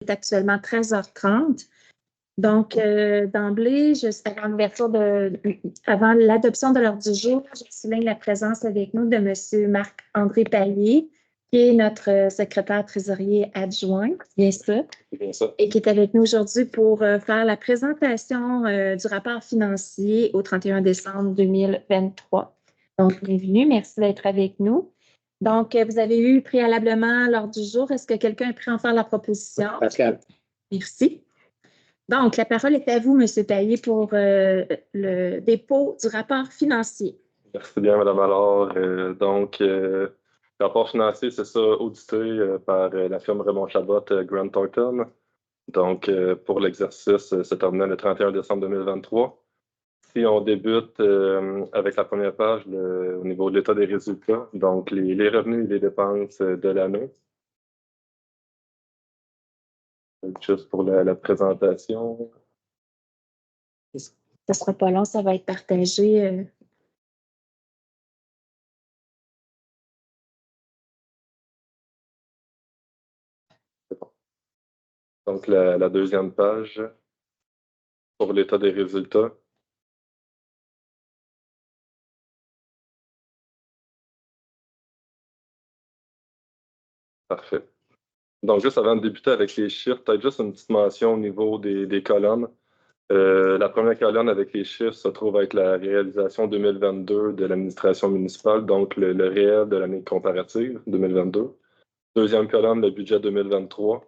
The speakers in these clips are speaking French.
est actuellement 13h30. Donc, d'emblée, juste avant l'adoption de l'ordre du jour, je souligne la présence avec nous de M. Marc-André Pallé, qui est notre secrétaire trésorier adjoint, bien ça, et qui est avec nous aujourd'hui pour faire la présentation du rapport financier au 31 décembre 2023. Donc, bienvenue, merci d'être avec nous. Donc, vous avez eu préalablement l'ordre du jour. Est-ce que quelqu'un est prêt à en faire la proposition? Pascal. Merci. Donc, la parole est à vous, M. Pallé, pour le dépôt du rapport financier. Merci bien, Mme Allard. Le rapport financier, c'est ça, audité par la firme Raymond Chabot Grant Thornton. Donc, pour l'exercice, se terminant le 31 décembre 2023. Si on débute avec la première page au niveau de l'état des résultats, donc les revenus et les dépenses de l'année. Juste pour la présentation. Ça ne sera pas long, ça va être partagé. Donc, la deuxième page pour l'état des résultats. Parfait. Donc, juste avant de débuter avec les chiffres, peut-être juste une petite mention au niveau des colonnes. La première colonne avec les chiffres se trouve avec la réalisation 2022 de l'administration municipale, donc le réel de l'année comparative 2022. Deuxième colonne, le budget 2023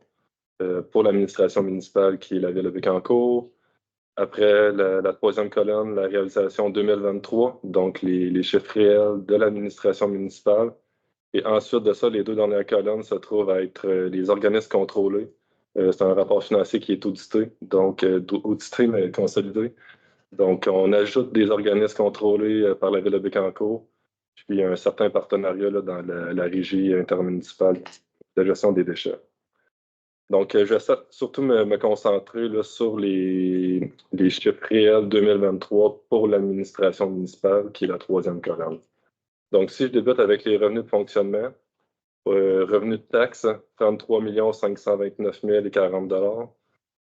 pour l'administration municipale qui est la ville de Bécancour. Après, la troisième colonne, la réalisation 2023, donc les chiffres réels de l'administration municipale. Et ensuite de ça, les deux dernières colonnes se trouvent à être les organismes contrôlés. C'est un rapport financier qui est audité, donc audité mais consolidé. Donc, on ajoute des organismes contrôlés par la ville de Bécancour, puis un certain partenariat là, dans la régie intermunicipale de gestion des déchets. Donc, je vais surtout me concentrer là, sur les chiffres réels 2023 pour l'administration municipale, qui est la troisième colonne. Donc, si je débute avec les revenus de fonctionnement, revenus de taxes, 33 529 040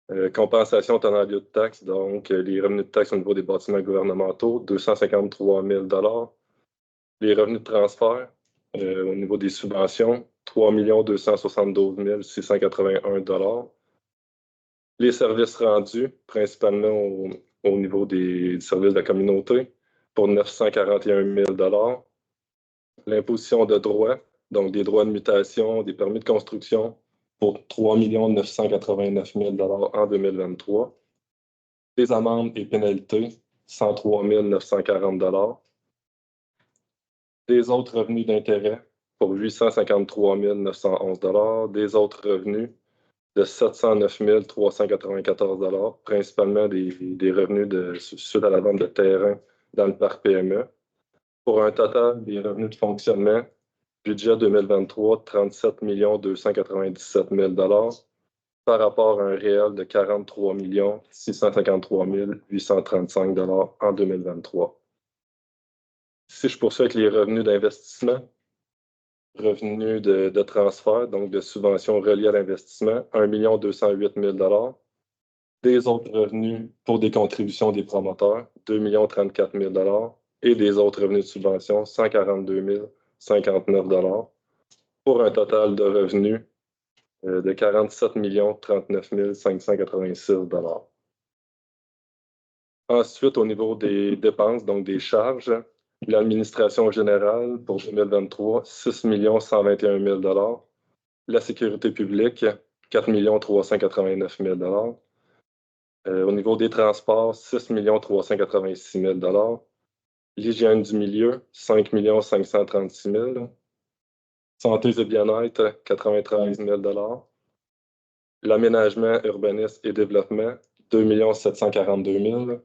$. Compensation tenant lieu de taxes, donc les revenus de taxes au niveau des bâtiments gouvernementaux, 253 000 $. Les revenus de transfert au niveau des subventions, 3 272 681 $. Les services rendus, principalement au niveau des services de la communauté, pour 941 000 $. L'imposition de droits, donc des droits de mutation, des permis de construction, pour 3 989 000 $ en 2023. Des amendes et pénalités, 103 940 $. Des autres revenus d'intérêt pour 853 911 $. Des autres revenus de 709 394 $, principalement des revenus suite à la vente de terrain dans le parc PME. Pour un total des revenus de fonctionnement, budget 2023, 37 297 000 $ par rapport à un réel de 43 653 835 $ en 2023. Si je poursuis avec les revenus d'investissement, revenus de transfert, donc de subventions reliées à l'investissement, 1 208 000 $. Des autres revenus pour des contributions des promoteurs, 2 034 000 $. Et des autres revenus de subvention, 142 059 $, pour un total de revenus de 47 39 586 $. Ensuite, au niveau des dépenses, donc des charges, l'administration générale pour 2023, 6 121 000 $. La sécurité publique, 4 389 000 $. Au niveau des transports, 6 386 000 $. L'hygiène du milieu, 5 536 000 $. Santé et bien-être, 93 000 $. L'aménagement, urbanisme et développement, 2 742 000 $.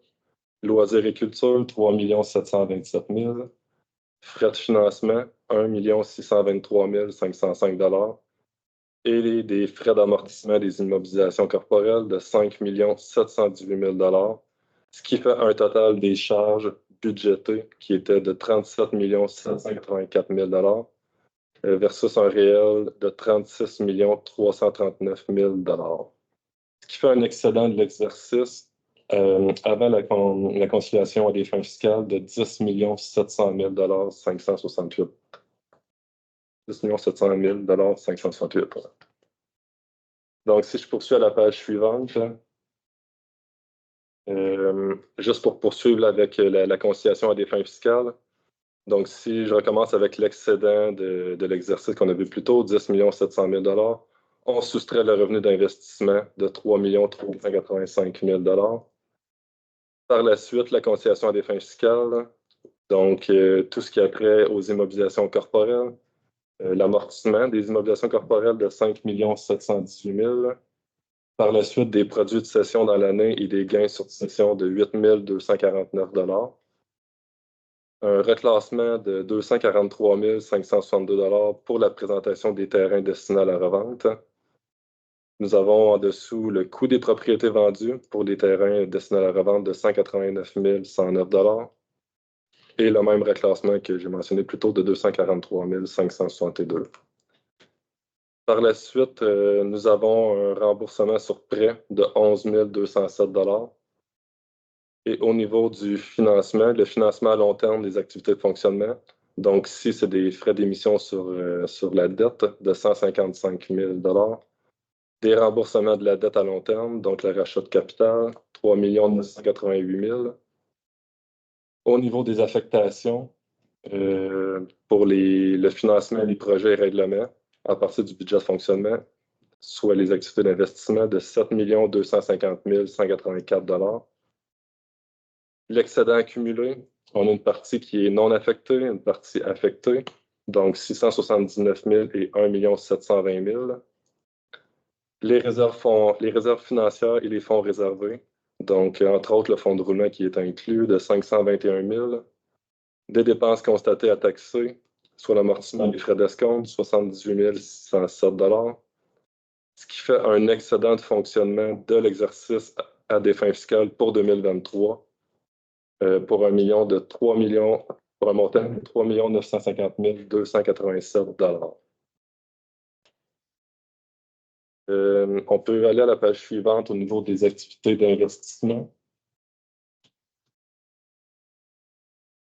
Loisirs et culture, 3 727 000 $. Frais de financement, 1 623 505 $. Et des frais d'amortissement des immobilisations corporelles de 5 718 000 $, ce qui fait un total des charges budgétées qui était de 37 784 000 $. versus un réel de 36 339 000 ce qui fait un excédent de l'exercice avant la conciliation à des fins fiscales de 10 700 000 568. 10 700 000 568. Donc, si je poursuis à la page suivante, juste pour poursuivre avec la conciliation à des fins fiscales, donc si je recommence avec l'excédent de l'exercice qu'on a vu plus tôt, 10 700 000 on soustrait le revenu d'investissement de 3 385 000 Par la suite, la conciliation à des fins fiscales, donc tout ce qui a trait aux immobilisations corporelles, l'amortissement des immobilisations corporelles de 5 718 000 Par la suite, des produits de cession dans l'année et des gains sur cession de 8 249 un reclassement de 243 562 pour la présentation des terrains destinés à la revente. Nous avons en dessous le coût des propriétés vendues pour les terrains destinés à la revente de 189 109 et le même reclassement que j'ai mentionné plus tôt de 243 562. Par la suite, nous avons un remboursement sur prêt de 11 207 Et au niveau du financement, le financement à long terme des activités de fonctionnement, donc ici, c'est des frais d'émission sur la dette de 155 000 des remboursements de la dette à long terme, donc le rachat de capital, 3 988 000 Au niveau des affectations, pour le financement des projets et règlements à partir du budget de fonctionnement, soit les activités d'investissement de 7 250 184 L'excédent accumulé, on a une partie qui est non affectée, une partie affectée, donc 679 000 et 1 720 000 Les réserves financières et les fonds réservés, donc entre autres le fonds de roulement qui est inclus de 521 000 Des dépenses constatées à taxer, soit l'amortissement des frais d'escompte, 78 607 ce qui fait un excédent de fonctionnement de l'exercice à des fins fiscales pour 2023 pour un montant de 3 950 287 On peut aller à la page suivante au niveau des activités d'investissement.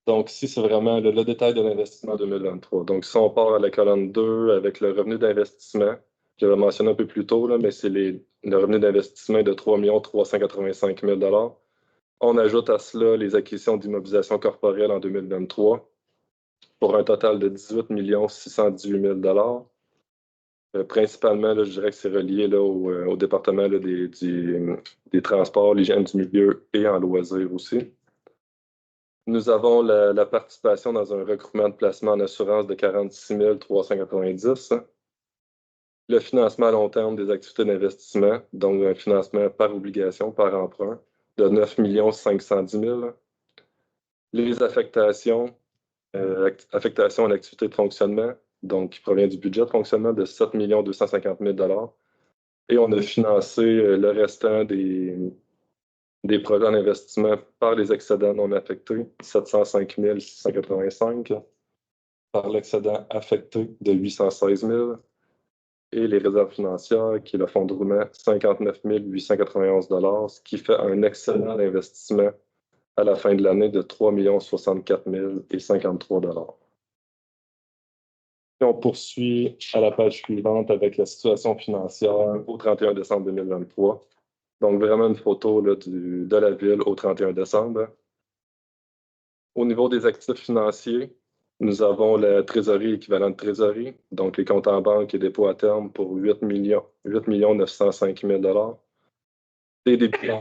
Donc, ici, c'est vraiment le détail de l'investissement 2023. Donc, si on part à la colonne 2 avec le revenu d'investissement, je l'avais mentionné un peu plus tôt, là, mais c'est le revenu d'investissement de 3 385 000 On ajoute à cela les acquisitions d'immobilisation corporelle en 2023 pour un total de 18 618 000 principalement, là, je dirais que c'est relié là, au département là, des transports, l'hygiène du milieu et en loisirs aussi. Nous avons la participation dans un regroupement de placement en assurance de 46 390 Le financement à long terme des activités d'investissement, donc un financement par obligation, par emprunt, de 9 510 000 Les affectations en activité de fonctionnement, donc qui provient du budget de fonctionnement de 7 250 000 Et on a financé le restant des projets en investissement par les excédents non affectés, 705 685 par l'excédent affecté de 816 000 et les réserves financières, qui est le fonds de roulement, 59 891 ce qui fait un excédent d'investissement à la fin de l'année de 3 064 053 Et on poursuit à la page suivante avec la situation financière au 31 décembre 2023. Donc, vraiment une photo là, de la ville au 31 décembre. Au niveau des actifs financiers, nous avons la trésorerie équivalente de trésorerie, donc les comptes en banque et dépôts à terme pour 8 905 000 Des débuts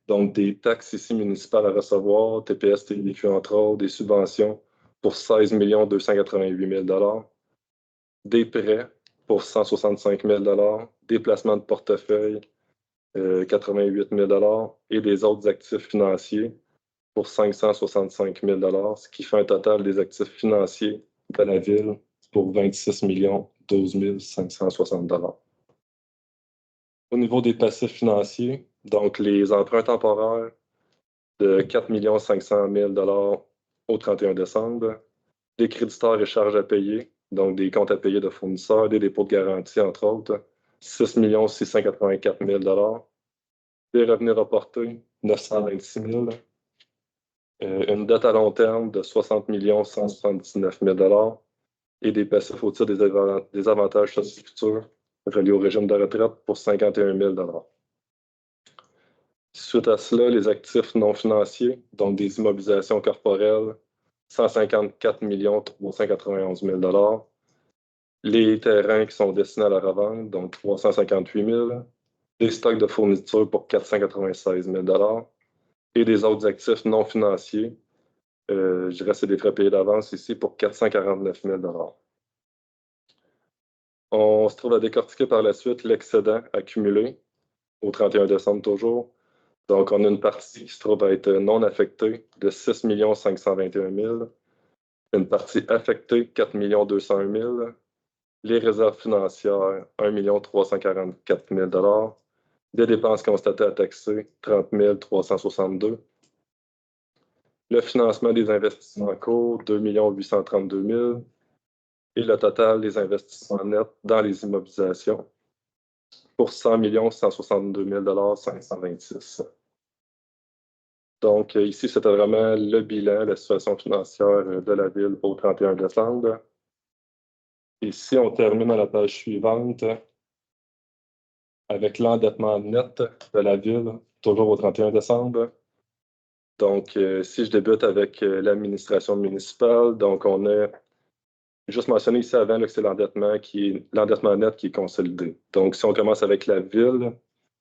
donc des taxes ici municipales à recevoir, TPS, TVQ entre autres, des subventions pour 16 288 000 des prêts pour 165 000 des placements de portefeuille, 88 000 et des autres actifs financiers pour 565 000 ce qui fait un total des actifs financiers de la ville pour 26 12 560 Au niveau des passifs financiers, donc les emprunts temporaires de 4 500 000 au 31 décembre, les créditeurs et charges à payer donc des comptes à payer de fournisseurs, des dépôts de garantie, entre autres, 6 684 000 des revenus reportés, 926 000 une dette à long terme de 60 179 000 et des passifs au titre des avantages sociaux futurs reliés au régime de retraite pour 51 000 Suite à cela, les actifs non financiers, donc des immobilisations corporelles, 154 391 000 les terrains qui sont destinés à la revente, donc 358 000 des stocks de fournitures pour 496 000 et des autres actifs non financiers, je dirais que c'est des frais payés d'avance ici pour 449 000 On se trouve à décortiquer par la suite l'excédent accumulé au 31 décembre toujours. Donc, on a une partie qui se trouve à être non affectée de 6 521 000, une partie affectée 4 201 000, les réserves financières 1 344 000 des dépenses constatées à taxer 30 362 le financement des investissements en cours 2 832 000 et le total des investissements nets dans les immobilisations pour 100 162 526 Donc, ici, c'était vraiment le bilan, la situation financière de la Ville au 31 décembre. Ici, on termine à la page suivante avec l'endettement net de la Ville, toujours au 31 décembre. Donc, si je débute avec l'administration municipale, donc on a juste mentionné ici avant que c'est l'endettement net qui est consolidé. Donc, si on commence avec la Ville,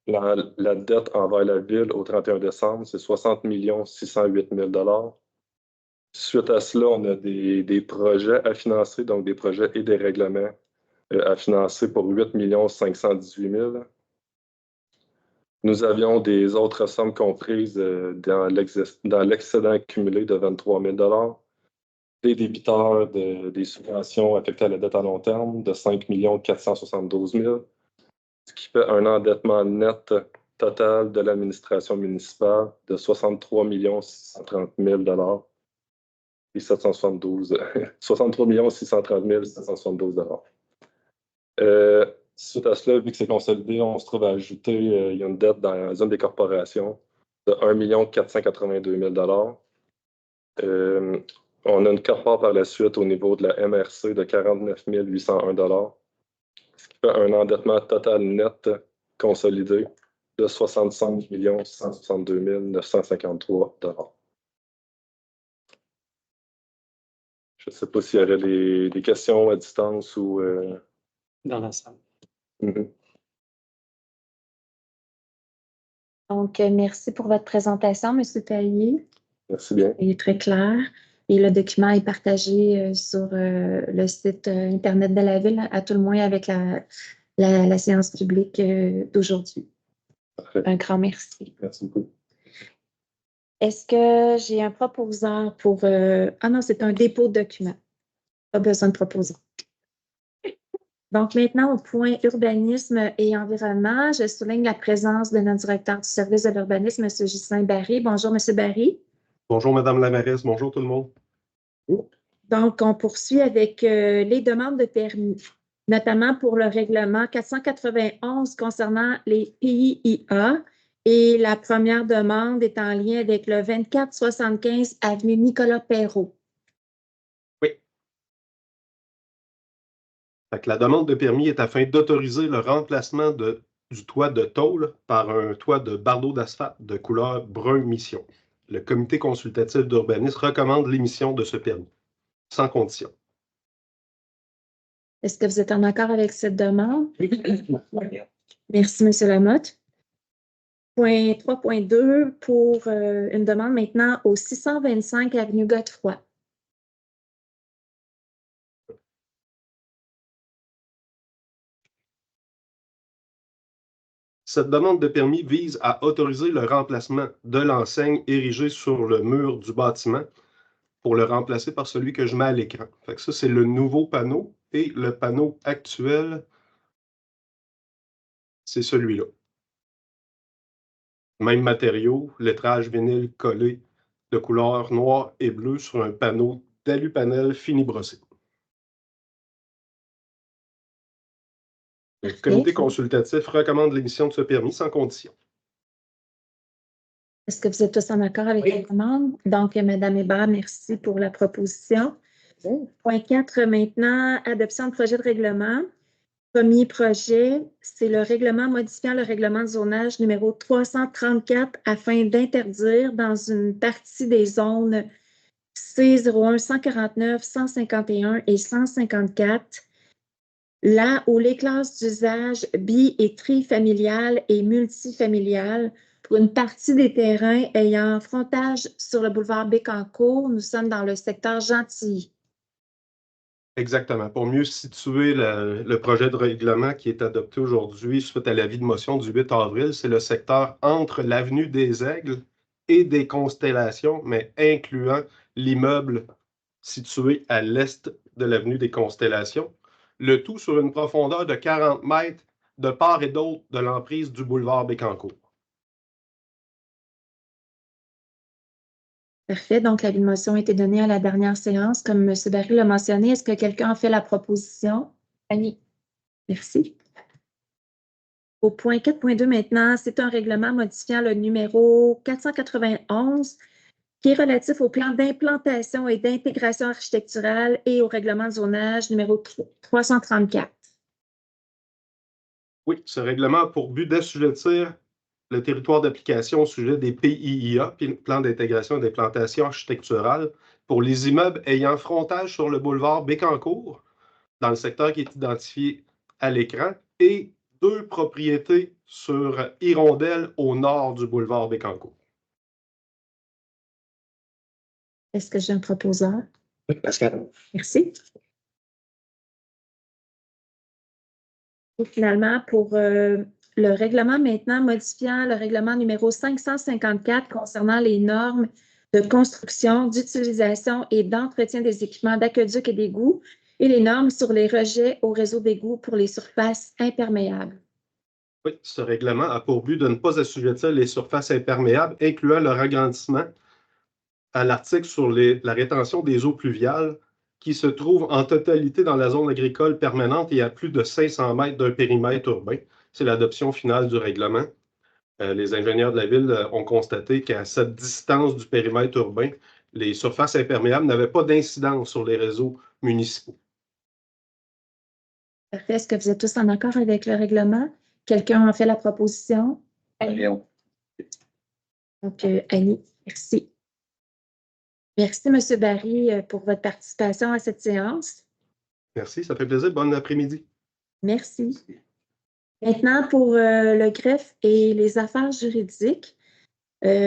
la dette envers la Ville au 31 décembre, c'est 60 608 000 Suite à cela, on a des projets à financer, donc des projets et des règlements à financer pour 8 518 000 Nous avions des autres sommes comprises dans l'excédent accumulé de 23 000 des débiteurs des subventions affectées à la dette à long terme de 5 472 000 ce qui fait un endettement net total de l'administration municipale de 63 630 000 et 772 63 630 772 Suite à cela, vu que c'est consolidé, on se trouve à ajouter il y a une dette dans la zone des corporations de 1 482 000 on a une quote-part par la suite au niveau de la MRC de 49 801 ce qui fait un endettement total net consolidé de 65 162 953 Je ne sais pas s'il y aurait des questions à distance ou... Dans la salle. Donc, merci pour votre présentation, M. Taillé. Merci bien. Il est très clair. Et le document est partagé sur le site Internet de la Ville, à tout le moins avec la séance publique d'aujourd'hui. Parfait. Un grand merci. Merci beaucoup. Est-ce que j'ai un proposant pour... Ah non, c'est un dépôt de document. Pas besoin de proposant. Donc, maintenant, au point urbanisme et environnement, je souligne la présence de notre directeur du service de l'urbanisme, M. Ghislain Barry. Bonjour, M. Barry. Bonjour, Madame la mairesse. Bonjour tout le monde. Donc, on poursuit avec les demandes de permis, notamment pour le règlement 491 concernant les PIA. Et la première demande est en lien avec le 2475 avenue Nicolas Perrault. Oui. La demande de permis est afin d'autoriser le remplacement du toit de tôle par un toit de bardeau d'asphalte de couleur brun mission. Le comité consultatif d'urbanisme recommande l'émission de ce permis, sans condition. Est-ce que vous êtes en accord avec cette demande? Merci, M. Lamotte. Point 3.2 pour une demande maintenant au 625 avenue Godefroy. Cette demande de permis vise à autoriser le remplacement de l'enseigne érigée sur le mur du bâtiment pour le remplacer par celui que je mets à l'écran. Ça, c'est le nouveau panneau et le panneau actuel, c'est celui-là. Même matériau, lettrage vinyle collé de couleur noire et bleue sur un panneau d'alu-panel fini brossé. Le comité consultatif recommande l'émission de ce permis sans condition. Est-ce que vous êtes tous en accord avec la demande? Donc, Mme Hébert, merci pour la proposition. Point 4 maintenant, adoption de projet de règlement. Premier projet, c'est le règlement modifiant le règlement de zonage numéro 334 afin d'interdire dans une partie des zones C01, 149, 151 et 154, là où les classes d'usage bi- et trifamiliales et multifamiliales pour une partie des terrains ayant frontage sur le boulevard Bécancour, nous sommes dans le secteur Gentilly. Exactement. Pour mieux situer le projet de règlement qui est adopté aujourd'hui suite à l'avis de motion du 8 avril, c'est le secteur entre l'avenue des Aigles et des Constellations, mais incluant l'immeuble situé à l'est de l'avenue des Constellations, le tout sur une profondeur de 40 mètres de part et d'autre de l'emprise du boulevard Bécancour. Parfait. Donc, l'avis de motion a été donné à la dernière séance. Comme M. Barry l'a mentionné, est-ce que quelqu'un a fait la proposition? Annie. Merci. Au point 4.2 maintenant, c'est un règlement modifiant le numéro 491 qui est relatif au plan d'implantation et d'intégration architecturale et au règlement de zonage numéro 334. Oui, ce règlement a pour but d'assujettir le territoire d'application au sujet des PIIA, plan d'intégration et d'implantation architecturale, pour les immeubles ayant frontage sur le boulevard Bécancour, dans le secteur qui est identifié à l'écran, et 2 propriétés sur Hirondelle au nord du boulevard Bécancour. Est-ce que j'ai un proposeur? Oui, Pascal. Merci. Et finalement, pour le règlement maintenant modifiant le règlement numéro 554 concernant les normes de construction, d'utilisation et d'entretien des équipements d'aqueduc et d'égouts et les normes sur les rejets au réseau d'égouts pour les surfaces imperméables. Oui, ce règlement a pour but de ne pas assujettir les surfaces imperméables, incluant le agrandissement à l'article sur la rétention des eaux pluviales qui se trouve en totalité dans la zone agricole permanente et à plus de 500 mètres d'un périmètre urbain. C'est l'adoption finale du règlement. Les ingénieurs de la ville ont constaté qu'à cette distance du périmètre urbain, les surfaces imperméables n'avaient pas d'incidence sur les réseaux municipaux. Parfait. Est-ce que vous êtes tous en accord avec le règlement? Quelqu'un a fait la proposition? Léon. Donc, Annie, merci. Merci, M. Barry, pour votre participation à cette séance. Merci, ça fait plaisir. Bon après-midi. Merci. Maintenant, pour le greffe et les affaires juridiques,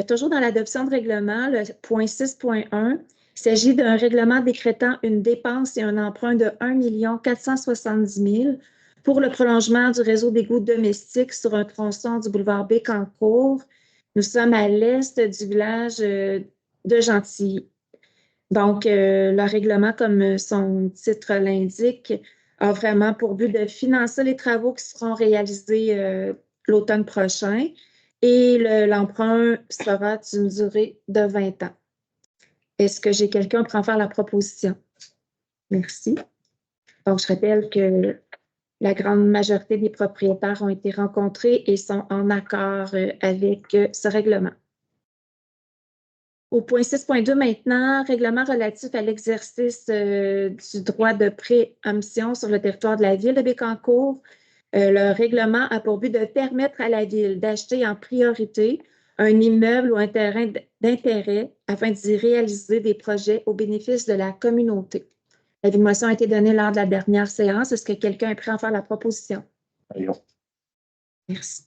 toujours dans l'adoption de règlement, le point 6.1, il s'agit d'un règlement décrétant une dépense et un emprunt de 1 470 000 pour le prolongement du réseau d'égouts domestiques sur un tronçon du boulevard Bécancour. Nous sommes à l'est du village de Gentilly. Donc, le règlement, comme son titre l'indique, a vraiment pour but de financer les travaux qui seront réalisés l'automne prochain et l'emprunt sera d'une durée de 20 ans. Est-ce que j'ai quelqu'un pour en faire la proposition? Merci. Donc, je rappelle que la grande majorité des propriétaires ont été rencontrés et sont en accord avec ce règlement. Au point 6.2 maintenant, règlement relatif à l'exercice du droit de préemption sur le territoire de la ville de Bécancour. Le règlement a pour but de permettre à la ville d'acheter en priorité un immeuble ou un terrain d'intérêt afin d'y réaliser des projets au bénéfice de la communauté. L'avis de motion a été donné lors de la dernière séance. Est-ce que quelqu'un est prêt à en faire la proposition? Léon. Merci.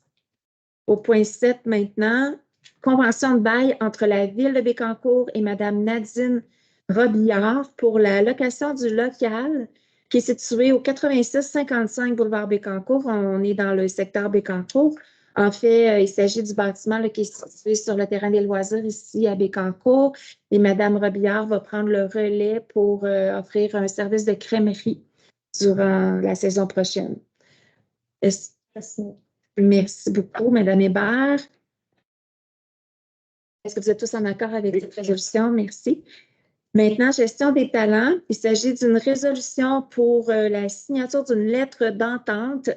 Au point 7 maintenant, convention de bail entre la Ville de Bécancour et Mme Nadine Robillard pour la location du local qui est situé au 8655 boulevard Bécancour. On est dans le secteur Bécancour. En fait, il s'agit du bâtiment là, qui est situé sur le terrain des loisirs ici à Bécancour. Et Mme Robillard va prendre le relais pour offrir un service de crèmerie durant la saison prochaine. Merci beaucoup, Mme Hébert. Est-ce que vous êtes tous en accord avec cette résolution? Merci. Maintenant, gestion des talents. Il s'agit d'une résolution pour la signature d'une lettre d'entente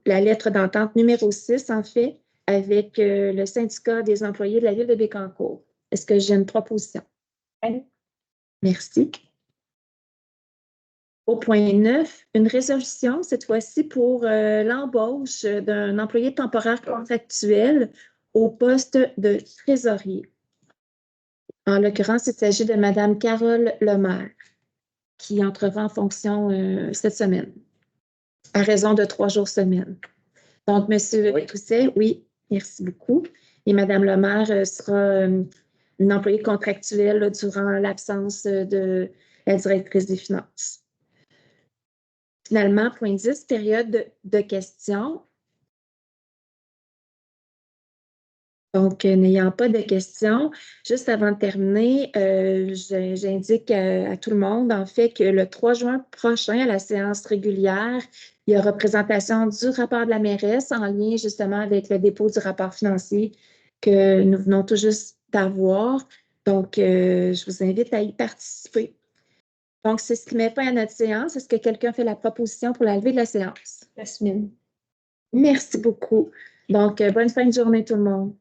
la lettre d'entente numéro 6, en fait, avec le syndicat des employés de la ville de Bécancour. Est-ce que j'ai une proposition? Merci. Au point 9, une résolution, cette fois-ci pour l'embauche d'un employé temporaire contractuel au poste de trésorier. En l'occurrence, il s'agit de Mme Carole Lemaire, qui entrera en fonction cette semaine, à raison de 3 jours semaine. Donc, M. Toussaint, oui, merci beaucoup. Et Mme Lemaire sera une employée contractuelle là, durant l'absence de la directrice des finances. Finalement, point 10, période de questions. Donc, n'ayant pas de questions, juste avant de terminer, j'indique à tout le monde, en fait, que le 3 juin prochain, à la séance régulière, il y aura présentation du rapport de la mairesse en lien justement avec le dépôt du rapport financier que nous venons tout juste d'avoir. Donc, je vous invite à y participer. Donc, c'est ce qui met fin à notre séance. Est-ce que quelqu'un fait la proposition pour la levée de la séance? Yasmine. Merci beaucoup. Donc, bonne fin de journée tout le monde.